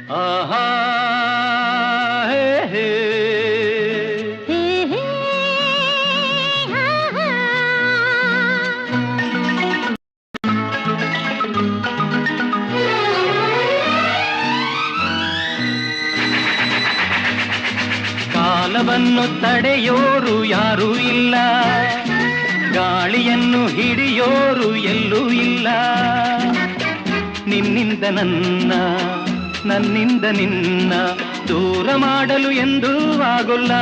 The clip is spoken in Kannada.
ಆಹಾ ಹೇ ಹೇ ಕಾಲವನ್ನು ತಡೆಯೋರು ಯಾರೂ ಇಲ್ಲ, ಗಾಳಿಯನ್ನು ಹಿಡಿಯೋರು ಎಲ್ಲೂ ಇಲ್ಲ. ನಿನ್ನಿಂದ ನನ್ನ, ನನ್ನಿಂದ ನಿನ್ನ ದೂರ ಮಾಡಲು ಎಂದೂ ಆಗೋಲ್ಲ.